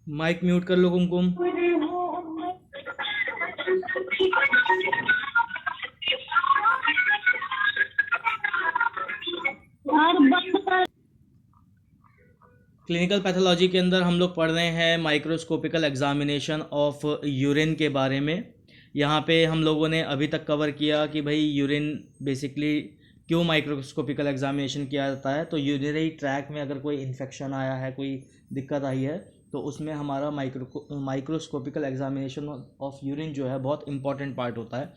Mic mute कर लो कुमकुम। Clinical pathology के अंदर हम लोग पढ़ रहे हैं माइक्रोस्कोपिकल एग्जामिनेशन ऑफ यूरिन के बारे में। यहाँ पे हम लोगों ने अभी तक कवर किया कि भाई यूरिन बेसिकली क्यों माइक्रोस्कोपिकल एग्जामिनेशन किया जाता है। तो यूरिनरी ट्रैक में अगर कोई इन्फेक्शन आया है, कोई दिक्कत आई है, तो उसमें हमारा माइक्रोस्कोपिकल एग्जामिनेशन ऑफ यूरिन जो है बहुत इंपॉर्टेंट पार्ट होता है।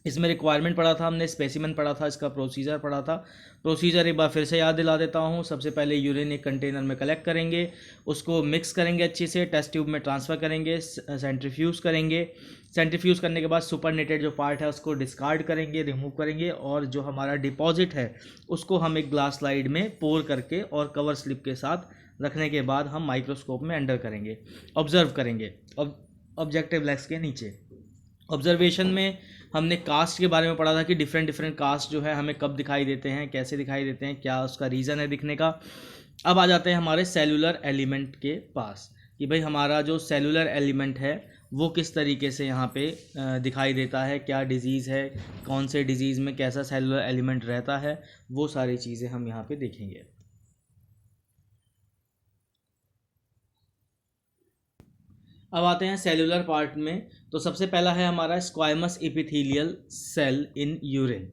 इसमें रिक्वायरमेंट पढ़ा था हमने, स्पेसिमेन पढ़ा था, इसका प्रोसीजर पढ़ा था। प्रोसीजर एक बार फिर से याद दिला देता हूँ। सबसे पहले यूरिन एक कंटेनर में कलेक्ट करेंगे, उसको मिक्स करेंगे अच्छे से, टेस्ट ट्यूब में ट्रांसफ़र करेंगे, सेंट्रीफ्यूज़ करेंगे। सेंट्रीफ्यूज़ करने के बाद सुपरनेटेड जो पार्ट है उसको डिस्कार्ड करेंगे, रिमूव करेंगे, और जो हमारा डिपॉजिट है उसको हम एक ग्लास स्लाइड में पोर करके और कवर स्लिप के साथ रखने के बाद हम माइक्रोस्कोप में अंडर करेंगे, ऑब्जर्व करेंगे ऑब्जेक्टिव लेंस के नीचे। ऑब्जर्वेशन में हमने कास्ट के बारे में पढ़ा था कि डिफरेंट डिफरेंट कास्ट जो है हमें कब दिखाई देते हैं, कैसे दिखाई देते हैं, क्या उसका रीज़न है दिखने का। अब आ जाते हैं हमारे सेलुलर एलिमेंट के पास कि भाई हमारा जो सेलुलर एलिमेंट है वो किस तरीके से यहाँ पे दिखाई देता है, क्या डिज़ीज़ है, कौन से डिज़ीज़ में कैसा सेलुलर एलिमेंट रहता है, वो सारी चीज़ें हम यहाँ पे देखेंगे। अब आते हैं सेलुलर पार्ट में। तो सबसे पहला है हमारा squamous epithelial cell in urine.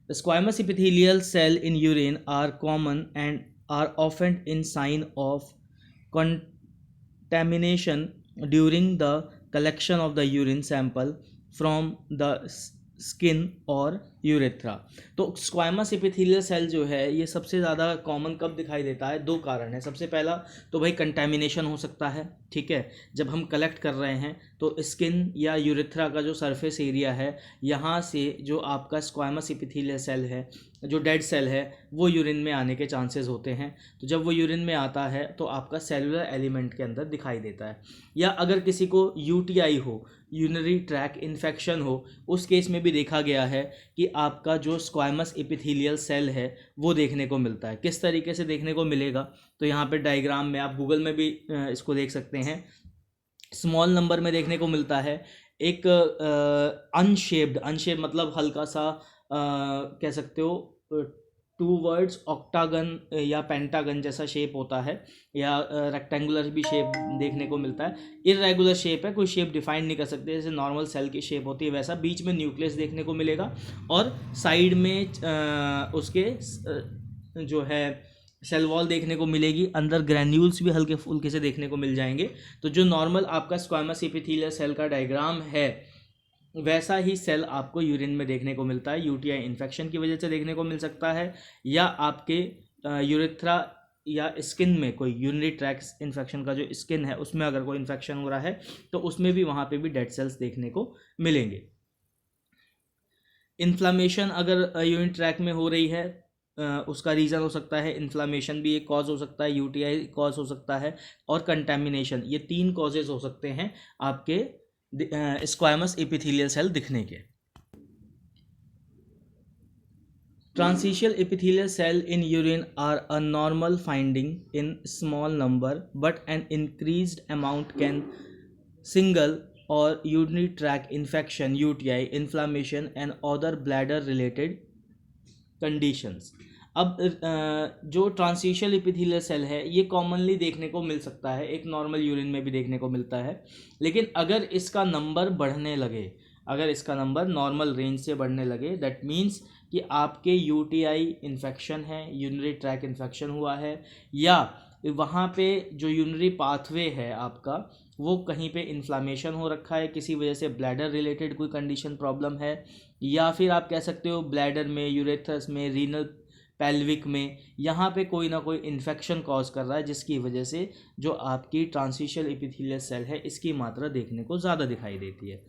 The squamous epithelial cell in urine are common and are often in sign of contamination during the collection of the urine sample from the skin और urethra. तो squamous epithelial cell जो है ये सबसे ज़्यादा common कब दिखाई देता है? दो कारण है। सबसे पहला तो भाई कंटेमिनेशन हो सकता है, ठीक है। जब हम कलेक्ट कर रहे हैं तो स्किन या यूरेथ्रा का जो सरफेस एरिया है, यहाँ से जो आपका स्क्वायमस एपिथेलियल सेल है, जो डेड सेल है, वो यूरिन में आने के चांसेस होते हैं। तो जब वो यूरिन में आता है तो आपका सेलुलर एलिमेंट के अंदर दिखाई देता है। या अगर किसी को यूटीआई हो, यूरिनरी ट्रैक इन्फेक्शन हो, उस केस में भी देखा गया है कि आपका जो स्क्वायमस एपिथेलियल सेल है वो देखने को मिलता है। किस तरीके से देखने को मिलेगा? तो यहाँ पे डायग्राम में आप गूगल में भी इसको देख सकते हैं। स्मॉल नंबर में देखने को मिलता है एक अनशेप्ड मतलब हल्का सा कह सकते हो टू वर्ड्स ऑक्टागन या पेंटागन जैसा शेप होता है, या रेक्टेंगुलर भी शेप देखने को मिलता है। इरेगुलर शेप है, कोई शेप डिफाइन नहीं कर सकते, जैसे नॉर्मल सेल की शेप होती है वैसा। बीच में न्यूक्लियस देखने को मिलेगा और साइड में उसके जो है सेल वॉल देखने को मिलेगी। अंदर ग्रैन्यूल्स भी हल्के फुल्के से देखने को मिल जाएंगे। तो जो नॉर्मल आपका स्क्वायमस एपिथेलियल सेल का डायग्राम है वैसा ही सेल आपको यूरिन में देखने को मिलता है। यूटीआई इन्फेक्शन की वजह से देखने को मिल सकता है, या आपके यूरेथ्रा या स्किन में कोई यूरिनरी ट्रैक्ट इन्फेक्शन का जो स्किन है उसमें अगर कोई इन्फेक्शन हो रहा है तो उसमें भी वहाँ पे भी डेड सेल्स देखने को मिलेंगे। इन्फ्लामेशन अगर यूरिन ट्रैक में हो रही है उसका रीज़न हो सकता है, इन्फ्लामेशन भी एक कॉज हो सकता है, यूटीआई कॉज हो सकता है, और कंटेमिनेशन। ये तीन कॉजेज हो सकते हैं आपके स्क्वायमस एपिथेलियल सेल दिखने के। Transitional epithelial cell in urine are a normal finding in small number, but an increased amount can single or urinary tract infection, UTI, inflammation and other bladder related conditions. अब जो transitional epithelial cell है ये commonly देखने को मिल सकता है, एक normal urine में भी देखने को मिलता है। लेकिन अगर इसका नंबर बढ़ने लगे, अगर इसका नंबर नॉर्मल रेंज से बढ़ने लगे, दैट मीन्स कि आपके यूटीआई इन्फेक्शन है, यूरिनरी ट्रैक इन्फेक्शन हुआ है, या वहाँ पे जो यूरिनरी पाथवे है आपका वो कहीं पे इन्फ्लामेशन हो रखा है, किसी वजह से ब्लैडर रिलेटेड कोई कंडीशन प्रॉब्लम है, या फिर आप कह सकते हो ब्लैडर में, यूरेथ्रस में, रीनल पेल्विक में, यहाँ पे कोई ना कोई इन्फेक्शन कॉज कर रहा है, जिसकी वजह से जो आपकी ट्रांसिशनल एपिथेलियल सेल है इसकी मात्रा देखने को ज़्यादा दिखाई देती है।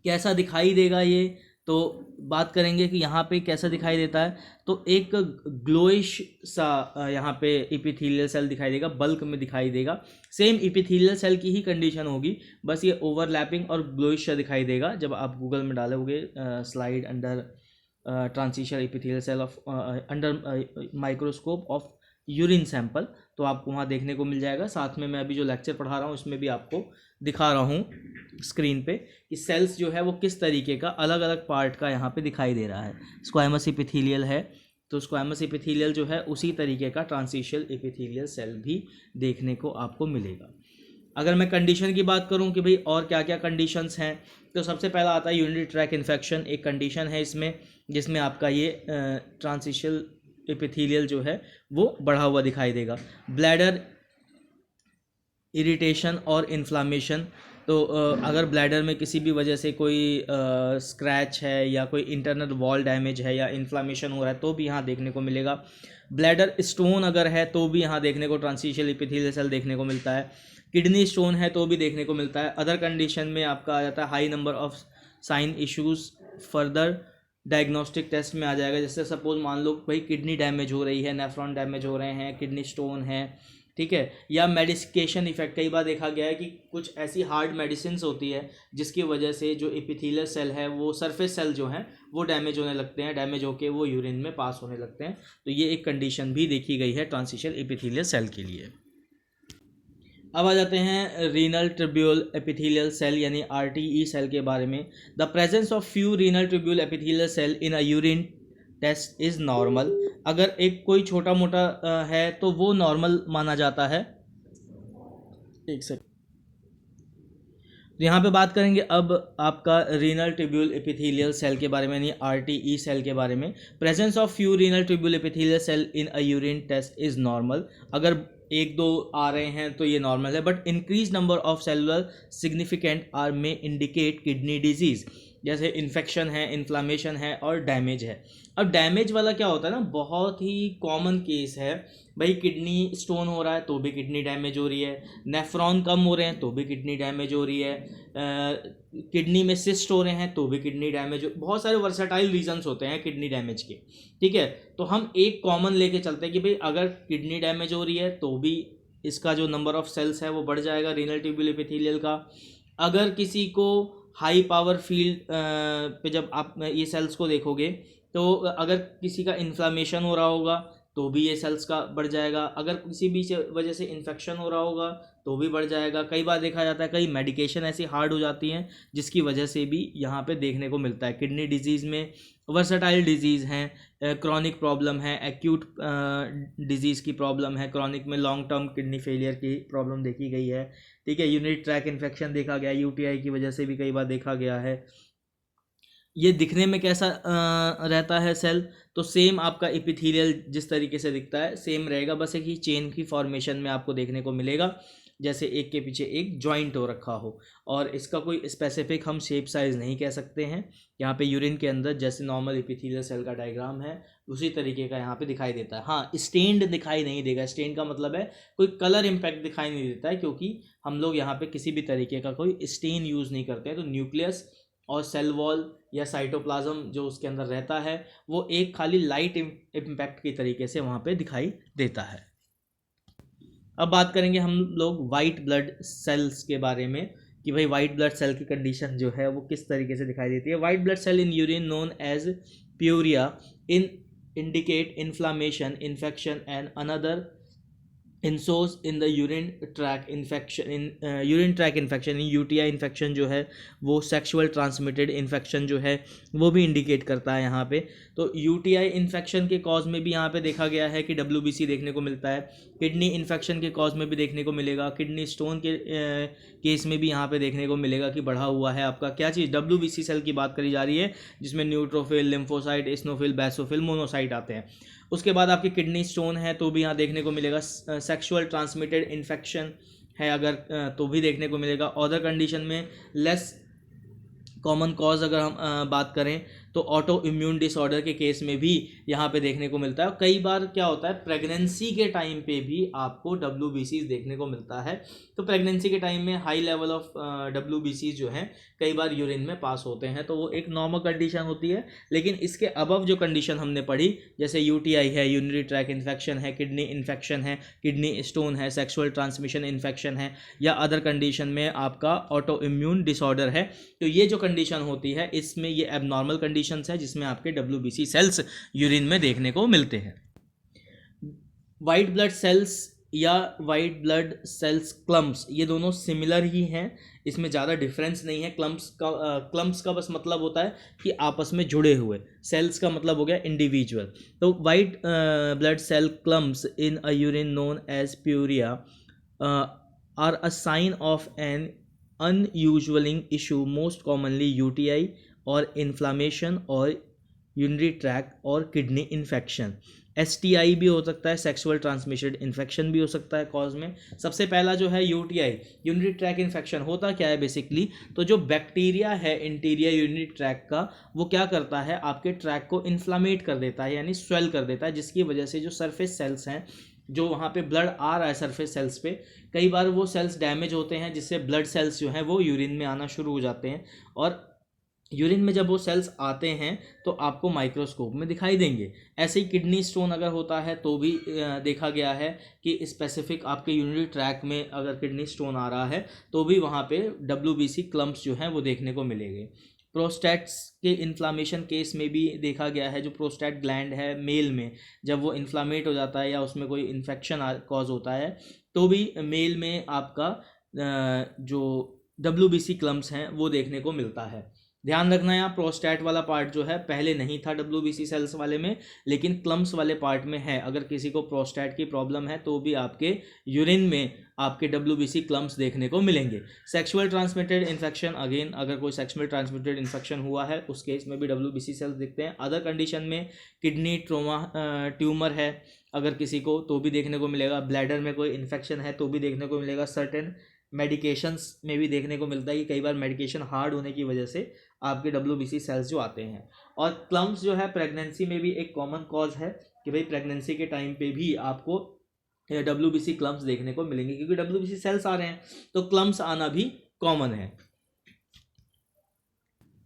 कैसा दिखाई देगा ये तो बात करेंगे कि यहाँ पे कैसा दिखाई देता है। तो एक ग्लोइश सा यहाँ पे एपिथेलियल सेल दिखाई देगा, बल्क में दिखाई देगा। सेम एपिथेलियल सेल की ही कंडीशन होगी, बस ये ओवरलैपिंग और ग्लोइश सा दिखाई देगा। जब आप गूगल में डालोगे slide under transitional epithelial cell of under microscope of urine sample, तो आपको वहाँ देखने को मिल जाएगा। साथ में मैं अभी जो लेक्चर पढ़ा रहा हूँ उसमें भी आपको दिखा रहा हूँ स्क्रीन पे कि सेल्स जो है वो किस तरीके का अलग अलग पार्ट का यहाँ पे दिखाई दे रहा है। स्क्वायमस एपिथेलियल है तो स्क्वायमस एपिथेलियल जो है उसी तरीके का ट्रांसिशियल एपिथेलियल सेल भी देखने को आपको मिलेगा। अगर मैं कंडीशन की बात करूं कि भाई और क्या क्या कंडीशंस हैं, तो सबसे पहला आता है यूरिनरी ट्रैक इन्फेक्शन। एक कंडीशन है इसमें जिसमें आपका ये ट्रांसिशियल एपिथेलियल जो है वो बढ़ा हुआ दिखाई देगा। ब्लैडर इरिटेशन और इन्फ्लामेशन, तो अगर ब्लैडर में किसी भी वजह से कोई स्क्रैच है या कोई इंटरनल वॉल डैमेज है या इन्फ्लामेशन हो रहा है तो भी यहाँ देखने को मिलेगा। ब्लैडर स्टोन अगर है तो भी यहाँ देखने को ट्रांसिशियल एपिथेलियल सेल देखने को मिलता है। किडनी स्टोन है तो भी देखने को मिलता है। अदर कंडीशन में आपका आ जाता है high number of sign issues, further diagnostic test में आ जाएगा। जैसे सपोज मान लो भाई किडनी डैमेज हो रही है, नेफ्रॉन डैमेज हो रहे हैं, किडनी स्टोन है, ठीक है, या मेडिकेशन इफेक्ट। कई बार देखा गया है कि कुछ ऐसी हार्ड मेडिसिन होती है जिसकी वजह से जो एपिथेलियल सेल है वो सरफेस सेल जो हैं वो डैमेज होने लगते हैं, डैमेज होके वो यूरिन में पास होने लगते हैं। तो ये एक कंडीशन भी देखी गई है ट्रांसिशियल एपिथेलियल सेल के लिए। अब आ जाते हैं रीनल ट्यूब्यूल एपिथेलियल सेल यानी RTE सेल के बारे में। The presence of few renal tubule epithelial cell in a urine test is normal. अगर एक कोई छोटा मोटा है तो वो नॉर्मल माना जाता है। एक सेकंड, यहाँ पे बात करेंगे अब आपका रीनल ट्यूब्यूल एपिथेलियल सेल के बारे में यानी RTE सेल के बारे में। Presence of few renal tubule epithelial cell in a urine test is normal. अगर एक दो आ रहे हैं तो ये नॉर्मल है, but increase number of cellular significant are में इंडिकेट किडनी डिजीज़। जैसे इन्फेक्शन है, इन्फ्लामेशन है और डैमेज है। अब डैमेज वाला क्या होता है ना, बहुत ही कॉमन केस है भाई, किडनी स्टोन हो रहा है तो भी किडनी डैमेज हो रही है, नेफ्रॉन कम हो रहे हैं तो भी किडनी डैमेज हो रही है, किडनी में सिस्ट हो रहे हैं तो भी किडनी डैमेज हो, बहुत सारे वर्सेटाइल रीजंस होते हैं किडनी डैमेज के, ठीक है। तो हम एक कॉमन लेके चलते हैं कि भाई अगर किडनी डैमेज हो रही है तो भी इसका जो नंबर ऑफ सेल्स है वो बढ़ जाएगा रीनल ट्यूब्यूल एपिथेलियल का। अगर किसी को हाई पावर फील्ड पे जब आप ये सेल्स को देखोगे तो अगर किसी का इन्फ्लामेशन हो रहा होगा तो भी ये सेल्स का बढ़ जाएगा। अगर किसी भी वजह से इन्फेक्शन हो रहा होगा तो भी बढ़ जाएगा। कई बार देखा जाता है कई मेडिकेशन ऐसी हार्ड हो जाती हैं जिसकी वजह से भी यहाँ पे देखने को मिलता है। किडनी डिजीज़ में वर्सेटाइल डिजीज़ हैं, क्रॉनिक प्रॉब्लम है, एक्यूट डिजीज़ की प्रॉब्लम है, क्रॉनिक में लॉन्ग टर्म किडनी फेलियर की प्रॉब्लम देखी गई है, ठीक है। यूरिनरी ट्रैक इन्फेक्शन देखा गया, UTI की वजह से भी कई बार देखा गया है। ये दिखने में कैसा रहता है सेल, तो सेम आपका एपिथेलियल जिस तरीके से दिखता है सेम रहेगा, बस एक ही चेन की फॉर्मेशन में आपको देखने को मिलेगा, जैसे एक के पीछे एक जॉइंट हो रखा हो। और इसका कोई स्पेसिफिक हम शेप साइज़ नहीं कह सकते हैं। यहाँ पे यूरिन के अंदर जैसे नॉर्मल एपिथेलियल सेल का डायग्राम है उसी तरीके का यहाँ पे दिखाई देता है। हाँ, स्टेन्ड दिखाई नहीं देगा। स्टेन का मतलब है कोई कलर इम्पैक्ट दिखाई नहीं देता है, क्योंकि हम लोग यहाँ पे किसी भी तरीके का कोई स्टेन यूज़ नहीं करते हैं। तो न्यूक्लियस और सेल वॉल या साइटोप्लाज्म जो उसके अंदर रहता है वो एक खाली लाइट इम्पैक्ट की तरीके से वहाँ पे दिखाई देता है। अब बात करेंगे हम लोग वाइट ब्लड सेल्स के बारे में कि भाई वाइट ब्लड सेल की कंडीशन जो है वो किस तरीके से दिखाई देती है। White blood cell in urine known as pyuria in indicate inflammation, infection and another इंसोज in the urine tract infection. Urine tract infection UTI infection जो है वो सेक्सुअल ट्रांसमिटेड इन्फेक्शन जो है वो भी इंडिकेट करता है यहाँ पे। तो UTI इन्फेक्शन के कॉज में भी यहाँ पे देखा गया है कि WBC देखने को मिलता है। किडनी इन्फेक्शन के कॉज में भी देखने को मिलेगा। किडनी स्टोन के केस में भी यहाँ पे देखने को मिलेगा कि बढ़ा हुआ है आपका क्या चीज़, WBC सेल की बात करी जा रही है जिसमें न्यूट्रोफिल, लिम्फोसाइट, एस्नोफिल, बैसोफिल, मोनोसाइट आते हैं। उसके बाद आपकी किडनी स्टोन है तो भी यहाँ देखने को मिलेगा। सेक्सुअल ट्रांसमिटेड इन्फेक्शन है अगर तो भी देखने को मिलेगा। अदर कंडीशन में लेस कॉमन कॉज अगर हम बात करें तो ऑटो इम्यून डिसऑर्डर के केस में भी यहाँ पे देखने को मिलता है। कई बार क्या होता है प्रेगनेंसी के टाइम पे भी आपको WBCs देखने को मिलता है। तो प्रेगनेंसी के टाइम में हाई लेवल ऑफ WBCs जो हैं कई बार यूरिन में पास होते हैं, तो वो एक नॉर्मल कंडीशन होती है। लेकिन इसके अबव जो कंडीशन हमने पढ़ी जैसे UTI है, यूरिनरी ट्रैक इन्फेक्शन है, किडनी इन्फेक्शन है, किडनी स्टोन है, सेक्सुअल ट्रांसमिशन इन्फेक्शन है, या अदर कंडीशन में आपका ऑटो इम्यून डिसऑर्डर है, तो ये जो कंडीशन होती है इसमें ये एबनॉर्मल कंडीशन है जिसमें आपके WBC सेल्स यूरिन में देखने को मिलते हैं। वाइट ब्लड सेल्स या वाइट ब्लड सेल्स क्लम्प्स, ये दोनों सिमिलर ही हैं, इसमें ज़्यादा डिफरेंस नहीं है। क्लम्प्स का बस मतलब होता है कि आपस में जुड़े हुए, सेल्स का मतलब हो गया इंडिविजुअल। तो white blood cell clumps in a urine known as pyuria are a sign of an unusual issue, most commonly UTI और इन्फ्लामेशन और यूरिनरी ट्रैक और किडनी इन्फेक्शन। STI भी हो सकता है, सेक्सुअल ट्रांसमिटेड इन्फेक्शन भी हो सकता है कॉज में। सबसे पहला जो है UTI, यूरिनरी ट्रैक इन्फेक्शन, होता क्या है बेसिकली, तो जो बैक्टीरिया है इंटीरियर यूरिनरी ट्रैक का, वो क्या करता है, आपके ट्रैक को इन्फ्लामेट कर देता है, यानी स्वेल कर देता है, जिसकी वजह से जो सरफेस सेल्स हैं, जो वहाँ पे ब्लड आ रहा है सरफेस सेल्स पे, कई बार वो सेल्स डैमेज होते हैं, जिससे ब्लड सेल्स जो हैं वो यूरिन में आना शुरू हो जाते हैं, और यूरिन में जब वो सेल्स आते हैं तो आपको माइक्रोस्कोप में दिखाई देंगे। ऐसे ही किडनी स्टोन अगर होता है तो भी देखा गया है कि स्पेसिफिक आपके यूरिनरी ट्रैक में अगर किडनी स्टोन आ रहा है तो भी वहाँ पे WBC क्लम्प्स जो हैं वो देखने को मिलेंगे। प्रोस्टेट्स के इन्फ्लामेशन केस में भी देखा गया है, जो प्रोस्टेट ग्लैंड है मेल में, जब वो इन्फ्लामेट हो जाता है या उसमें कोई इन्फेक्शन कॉज होता है तो भी मेल में आपका जो WBC क्लम्प्स हैं वो देखने को मिलता है। ध्यान रखना, यहाँ प्रोस्टेट वाला पार्ट जो है पहले नहीं था WBC सेल्स वाले में, लेकिन क्लम्प्स वाले पार्ट में है। अगर किसी को प्रोस्टेट की प्रॉब्लम है तो भी आपके यूरिन में आपके WBC क्लम्प्स देखने को मिलेंगे। सेक्सुअल ट्रांसमिटेड इन्फेक्शन, अगेन अगर कोई सेक्सुअल ट्रांसमिटेड इन्फेक्शन हुआ है उस केस में भी WBC सेल्स दिखते हैं। अदर कंडीशन में किडनी ट्यूमर है अगर किसी को तो भी देखने को मिलेगा, ब्लैडर में कोई इन्फेक्शन है तो भी देखने को मिलेगा, सर्टेन मेडिकेशंस में भी देखने को मिलता है कि कई बार मेडिकेशन हार्ड होने की वजह से आपके WBC सेल्स जो आते हैं। और क्लम्प्स जो है प्रेगनेंसी में भी एक कॉमन कॉज है कि भाई प्रेगनेंसी के टाइम पे भी आपको WBC क्लम्प्स देखने को मिलेंगे, क्योंकि WBC सेल्स आ रहे हैं तो क्लम्प्स आना भी कॉमन है।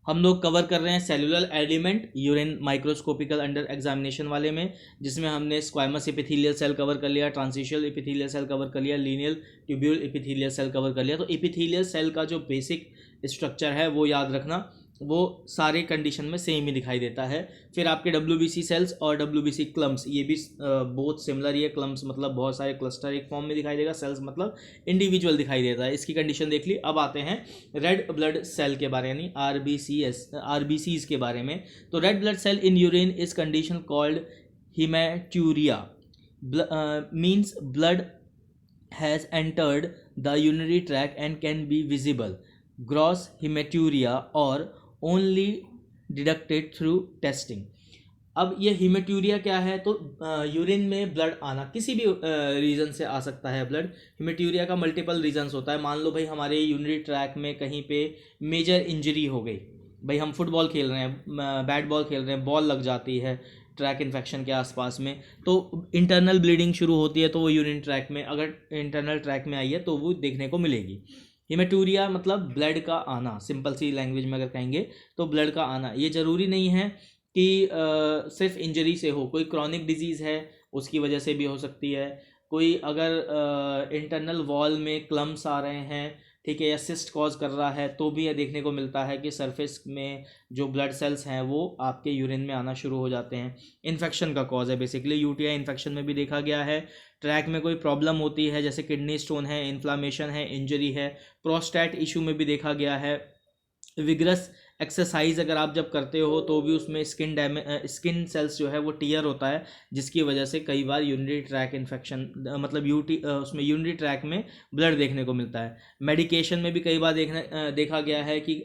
हम लोग कवर कर रहे हैं cellular element urine microscopical under examination वाले में, जिसमें हमने स्क्वायमस एपिथेलियल सेल कवर कर लिया, ट्रांसिशियल एपिथेलियल सेल कवर कर लिया, renal tubule epithelial cell cover कर लिया। तो एपिथेलियल सेल का जो बेसिक स्ट्रक्चर है वो याद रखना, वो सारे कंडीशन में सेम ही दिखाई देता है। फिर आपके WBC सेल्स और WBC क्लम्प्स, ये भी बहुत सिमिलर ही है। क्लम्प्स मतलब बहुत सारे क्लस्टर एक फॉर्म में दिखाई देगा, सेल्स मतलब इंडिविजुअल दिखाई देता है। इसकी कंडीशन देख ली। अब आते हैं रेड ब्लड सेल के बारे में, RBCs के बारे में। तो red blood cell in urine is condition called haematuria, means blood has entered the urinary tract and can be visible, gross hematuria, or only detected through testing। अब ये हिमेट्यूरिया क्या है, तो यूरिन में ब्लड आना किसी भी रीज़न से आ सकता है। ब्लड हिमेट्यूरिया का मल्टीपल रीजंस होता है। मान लो भाई हमारे यूरिनरी ट्रैक में कहीं पे मेजर इंजरी हो गई, भाई हम फुटबॉल खेल रहे हैं, बैट बॉल खेल रहे हैं, बॉल लग जाती है ट्रैक इन्फेक्शन के आसपास में, तो इंटरनल ब्लीडिंग शुरू होती है, तो वो यूरिन ट्रैक में अगर इंटरनल ट्रैक में आई है तो वो देखने को मिलेगी। हिमेटूरिया मतलब ब्लड का आना, सिंपल सी लैंग्वेज में अगर कहेंगे तो ब्लड का आना। ये ज़रूरी नहीं है कि सिर्फ इंजरी से हो, कोई क्रॉनिक डिजीज़ है उसकी वजह से भी हो सकती है, कोई अगर इंटरनल वॉल में क्लम्स आ रहे हैं, ठीक है, या सिस्ट कॉज कर रहा है तो भी यह देखने को मिलता है कि सरफेस में जो ब्लड सेल्स हैं वो आपके यूरिन में आना शुरू हो जाते हैं। इन्फेक्शन का कॉज है बेसिकली, UTI इन्फेक्शन में भी देखा गया है। ट्रैक में कोई प्रॉब्लम होती है जैसे किडनी स्टोन है, इन्फ्लामेशन है, इंजरी है, प्रोस्टेट इशू में भी देखा गया है। विग्रस एक्सरसाइज अगर आप जब करते हो तो भी उसमें स्किन सेल्स जो है वो टीयर होता है, जिसकी वजह से कई बार यूरिनरी ट्रैक इन्फेक्शन मतलब उसमें यूरिनरी ट्रैक में ब्लड देखने को मिलता है। मेडिकेशन में भी कई बार देखा गया है कि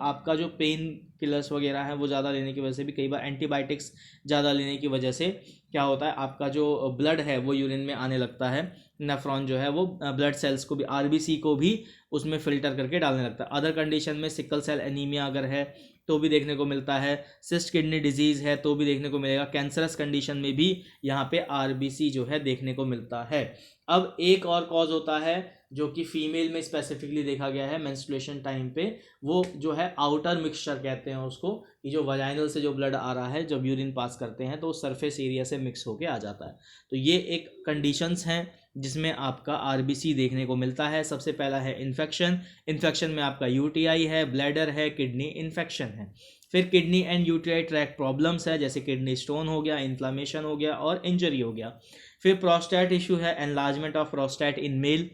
आपका जो पेन किलर्स वगैरह हैं वो ज़्यादा लेने की वजह से भी, कई बार एंटीबायोटिक्स ज़्यादा लेने की वजह से क्या होता है, आपका जो ब्लड है वो यूरिन में आने लगता है। नेफ्रॉन जो है वो ब्लड सेल्स को भी, RBC को भी उसमें फिल्टर करके डालने लगता है। अदर कंडीशन में सिकल सेल एनीमिया अगर है तो भी देखने को मिलता है, सिस्ट किडनी डिजीज़ है तो भी देखने को मिलेगा, कैंसरस कंडीशन में भी यहाँ पे RBC जो है देखने को मिलता है। अब एक और कॉज होता है जो कि फीमेल में स्पेसिफिकली देखा गया है मेंस्ट्रुएशन टाइम पे, वो जो है आउटर मिक्सचर कहते हैं उसको, कि जो वजाइनल से जो ब्लड आ रहा है जब यूरिन पास करते हैं तो सरफेस एरिया से मिक्स होके आ जाता है। तो ये एक कंडीशंस हैं जिसमें आपका RBC देखने को मिलता है। सबसे पहला है इन्फेक्शन में आपका UTI है, ब्लैडर है, किडनी इन्फेक्शन है। फिर kidney and UTI track problems है, जैसे किडनी स्टोन हो गया, इन्फ्लामेशन हो गया और इंजरी हो गया। फिर प्रोस्टेट इशू है, enlargement of prostate in male,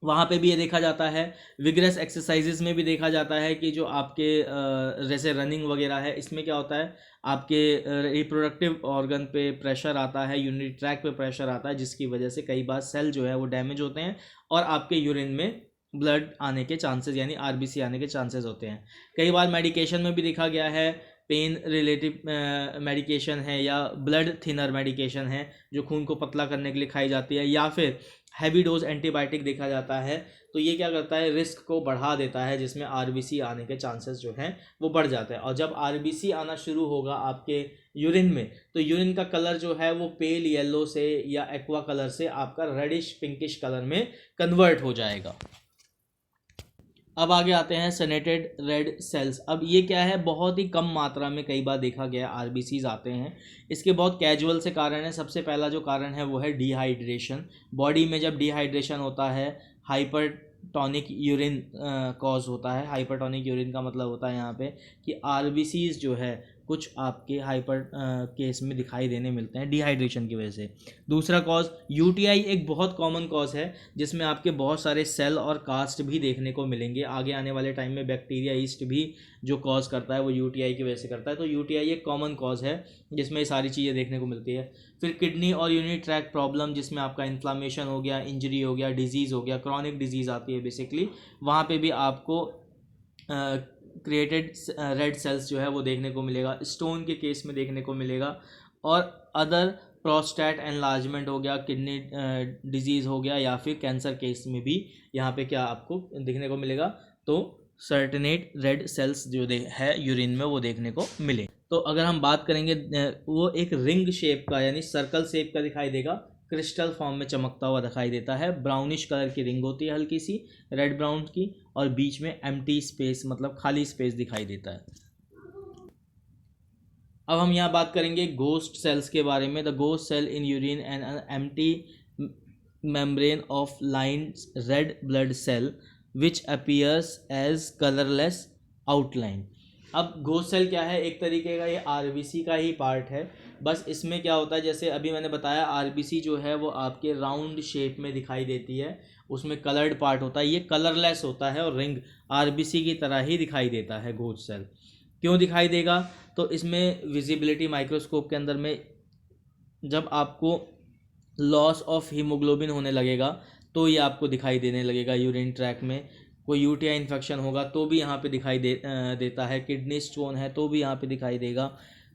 वहाँ पे भी ये देखा जाता है। विगरस एक्सरसाइजेज में भी देखा जाता है कि जो आपके जैसे रनिंग वगैरह है, इसमें क्या होता है, आपके रिप्रोडक्टिव ऑर्गन पे प्रेशर आता है, यूरिनरी ट्रैक पे प्रेशर आता है, जिसकी वजह से कई बार सेल जो है वो डैमेज होते हैं और आपके यूरिन में ब्लड आने के चांसेस यानी आरबीसी आने के चांसेस होते हैं। कई बार मेडिकेशन में भी देखा गया है, पेन रिलेटिव मेडिकेशन है या ब्लड थिनर मेडिकेशन है जो खून को पतला करने के लिए खाई जाती है, या फिर हैवी डोज एंटीबायोटिक देखा जाता है। तो ये क्या करता है, रिस्क को बढ़ा देता है, जिसमें आरबीसी आने के चांसेस जो हैं वो बढ़ जाते हैं। और जब आरबीसी आना शुरू होगा आपके यूरिन में, तो यूरिन का कलर जो है वो पेल येलो से या एक्वा कलर से आपका रेडिश पिंकिश कलर में कन्वर्ट हो जाएगा। अब आगे आते हैं सनेटेड रेड सेल्स। अब ये क्या है, बहुत ही कम मात्रा में कई बार देखा गया आरबीसीज आते हैं। इसके बहुत कैजुअल से कारण है। सबसे पहला जो कारण है वो है डिहाइड्रेशन। बॉडी में जब डिहाइड्रेशन होता है, हाइपरटोनिक यूरिन कॉज होता है। हाइपरटोनिक यूरिन का मतलब होता है यहाँ पे कि आरबीसीज जो है कुछ आपके हाइपर केस में दिखाई देने मिलते हैं डिहाइड्रेशन की वजह से। दूसरा कॉज यूटीआई एक बहुत कॉमन कॉज है, जिसमें आपके बहुत सारे सेल और कास्ट भी देखने को मिलेंगे। आगे आने वाले टाइम में बैक्टीरिया ईस्ट भी जो कॉज करता है वो यूटीआई की वजह से करता है। तो यूटीआई एक कॉमन कॉज है जिसमें ये सारी चीज़ें देखने को मिलती है। फिर किडनी और यूरिनरी ट्रैक प्रॉब्लम, जिसमें आपका इन्फ्लामेशन हो गया, इंजरी हो गया, डिजीज़ हो गया, क्रॉनिक डिजीज़ आती है बेसिकली, वहाँ पे भी आपको क्रिएटेड रेड सेल्स जो है वो देखने को मिलेगा। स्टोन के केस में देखने को मिलेगा। और अदर प्रोस्टेट एनलार्जमेंट हो गया, किडनी डिजीज़ हो गया, या फिर कैंसर केस में भी यहाँ पे क्या आपको देखने को मिलेगा, तो सर्टेनेट रेड सेल्स जो है यूरिन में वो देखने को मिले। तो अगर हम बात करेंगे, वो एक रिंग शेप का यानी सर्कल शेप का दिखाई देगा, क्रिस्टल फॉर्म में चमकता हुआ दिखाई देता है। ब्राउनिश कलर की रिंग होती है हल्की सी रेड ब्राउन की, और बीच में एम्प्टी स्पेस मतलब खाली स्पेस दिखाई देता है। अब हम यहाँ बात करेंगे गोस्ट सेल्स के बारे में। The ghost cell in urine and empty membrane of line red blood cell which appears as colourless outline. अब घोस्ट सेल क्या है, एक तरीके का ये आरबीसी का ही पार्ट है। बस इसमें क्या होता है, जैसे अभी मैंने बताया आरबीसी जो है वो आपके राउंड शेप में दिखाई देती है, उसमें कलर्ड पार्ट होता है, ये कलरलेस होता है और रिंग आरबीसी की तरह ही दिखाई देता है घोस्ट सेल। क्यों दिखाई देगा, तो इसमें विजिबिलिटी माइक्रोस्कोप के अंदर में जब आपको लॉस ऑफ हीमोग्लोबिन होने लगेगा तो ये आपको दिखाई देने लगेगा। यूरिन ट्रैक में कोई यूटीआई इन्फेक्शन होगा तो भी यहाँ पे दिखाई देता है। किडनी स्टोन है तो भी यहाँ पे दिखाई देगा।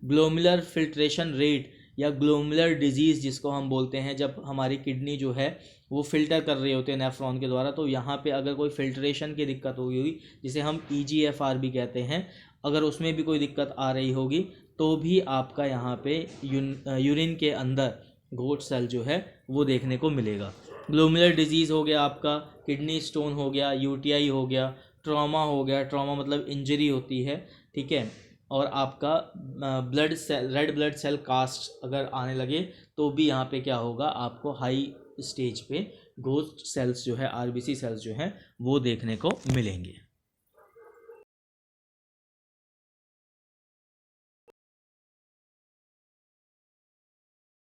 ग्लोमुलर फिल्ट्रेशन रेट या ग्लोमुलर डिजीज़ जिसको हम बोलते हैं, जब हमारी किडनी जो है वो फिल्टर कर रहे होते हैं नेफ्रॉन के द्वारा, तो यहाँ पे अगर कोई फिल्ट्रेशन की दिक्कत होगी, जिसे हम EGFR भी कहते हैं, अगर उसमें भी कोई दिक्कत आ रही होगी तो भी आपका यहाँ पे यूरिन के अंदर घोस्ट सेल जो है वो देखने को मिलेगा। ग्लोमुलर डिजीज़ हो गया आपका, किडनी स्टोन हो गया, यूटीआई हो गया, ट्रॉमा हो गया, ट्रॉमा मतलब इंजरी होती है, ठीक है, और आपका blood cell red blood cell cast अगर आने लगे तो भी यहाँ पे क्या होगा, आपको हाई स्टेज पे घोस्ट सेल्स जो है आरबीसी सेल्स जो हैं वो देखने को मिलेंगे।